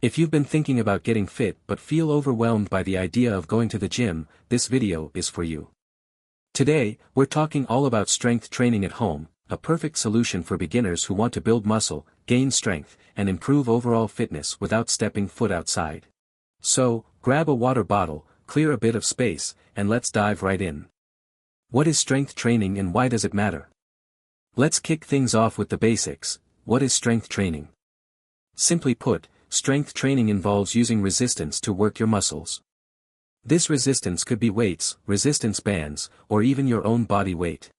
If you've been thinking about getting fit but feel overwhelmed by the idea of going to the gym, this video is for you. Today, we're talking all about strength training at home, a perfect solution for beginners who want to build muscle, gain strength, and improve overall fitness without stepping foot outside. So, grab a water bottle, clear a bit of space, and let's dive right in. What is strength training and why does it matter? Let's kick things off with the basics. What is strength training? Simply put, strength training involves using resistance to work your muscles. This resistance could be weights, resistance bands, or even your own body weight.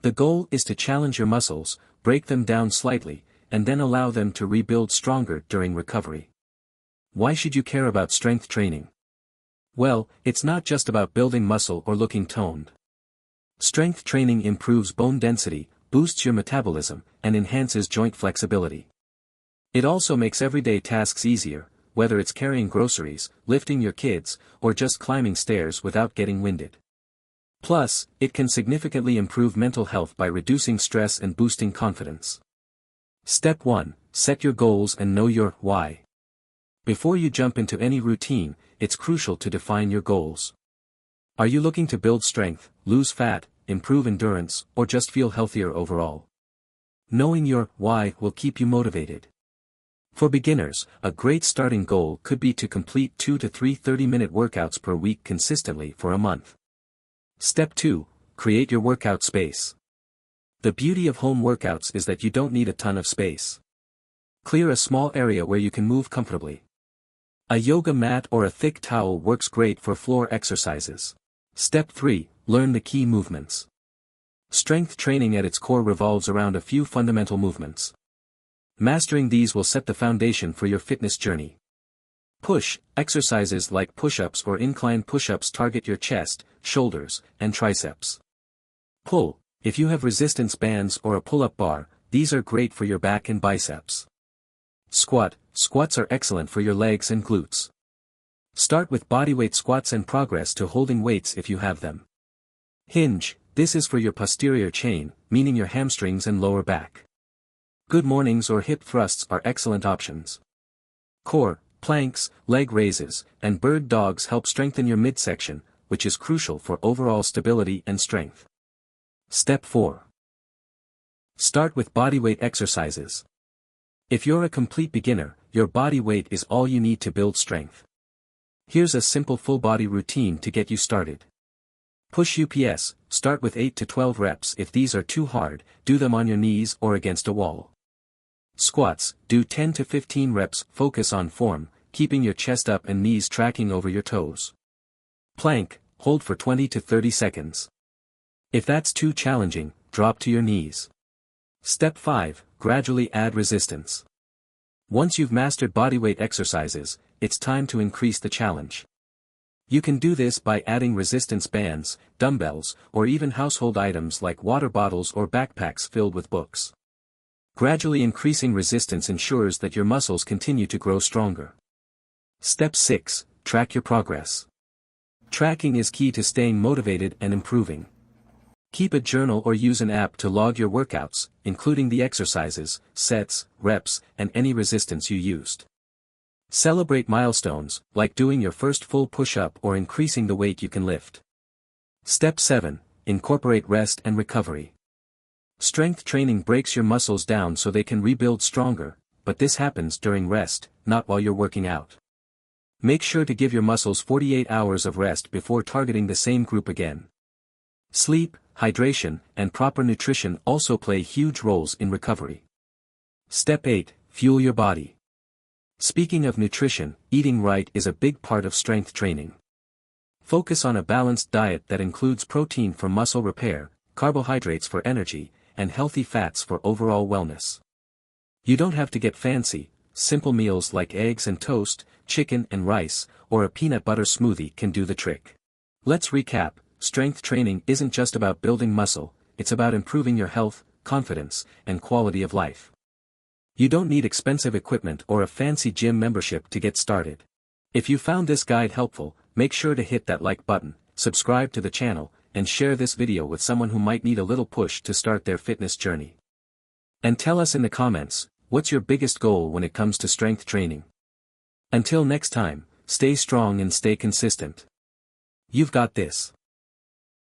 The goal is to challenge your muscles, break them down slightly, and then allow them to rebuild stronger during recovery. Why should you care about strength training? Well, it's not just about building muscle or looking toned. Strength training improves bone density, boosts your metabolism, and enhances joint flexibility. It also makes everyday tasks easier, whether it's carrying groceries, lifting your kids, or just climbing stairs without getting winded. Plus, it can significantly improve mental health by reducing stress and boosting confidence. Step 1. Set your goals and know your why. Before you jump into any routine, it's crucial to define your goals. Are you looking to build strength, lose fat, improve endurance, or just feel healthier overall? Knowing your why will keep you motivated. For beginners, a great starting goal could be to complete 2 to 3 30-minute workouts per week consistently for a month. Step 2. Create your workout space. The beauty of home workouts is that you don't need a ton of space. Clear a small area where you can move comfortably. A yoga mat or a thick towel works great for floor exercises. Step 3. Learn the key movements. Strength training at its core revolves around a few fundamental movements. Mastering these will set the foundation for your fitness journey. Push, exercises like push-ups or incline push-ups target your chest, shoulders, and triceps. Pull, if you have resistance bands or a pull-up bar, these are great for your back and biceps. Squat, squats are excellent for your legs and glutes. Start with bodyweight squats and progress to holding weights if you have them. Hinge, this is for your posterior chain, meaning your hamstrings and lower back. Good mornings or hip thrusts are excellent options. Core, planks, leg raises, and bird dogs help strengthen your midsection, which is crucial for overall stability and strength. Step 4. Start with bodyweight exercises. If you're a complete beginner, your body weight is all you need to build strength. Here's a simple full body routine to get you started. Push UPS, start with 8 to 12 reps. If these are too hard, do them on your knees or against a wall. Squats, do 10 to 15 reps, focus on form, keeping your chest up and knees tracking over your toes. Plank, hold for 20 to 30 seconds. If that's too challenging, drop to your knees. Step 5, gradually add resistance. Once you've mastered bodyweight exercises, it's time to increase the challenge. You can do this by adding resistance bands, dumbbells, or even household items like water bottles or backpacks filled with books. Gradually increasing resistance ensures that your muscles continue to grow stronger. Step 6, track your progress. Tracking is key to staying motivated and improving. Keep a journal or use an app to log your workouts, including the exercises, sets, reps, and any resistance you used. Celebrate milestones, like doing your first full push-up or increasing the weight you can lift. Step 7, incorporate rest and recovery. Strength training breaks your muscles down so they can rebuild stronger, but this happens during rest, not while you're working out. Make sure to give your muscles 48 hours of rest before targeting the same group again. Sleep, hydration, and proper nutrition also play huge roles in recovery. Step 8, fuel your body. Speaking of nutrition, eating right is a big part of strength training. Focus on a balanced diet that includes protein for muscle repair, carbohydrates for energy, and healthy fats for overall wellness. You don't have to get fancy, simple meals like eggs and toast, chicken and rice, or a peanut butter smoothie can do the trick. Let's recap, strength training isn't just about building muscle, it's about improving your health, confidence, and quality of life. You don't need expensive equipment or a fancy gym membership to get started. If you found this guide helpful, make sure to hit that like button, subscribe to the channel, and share this video with someone who might need a little push to start their fitness journey. And tell us in the comments, what's your biggest goal when it comes to strength training? Until next time, stay strong and stay consistent. You've got this.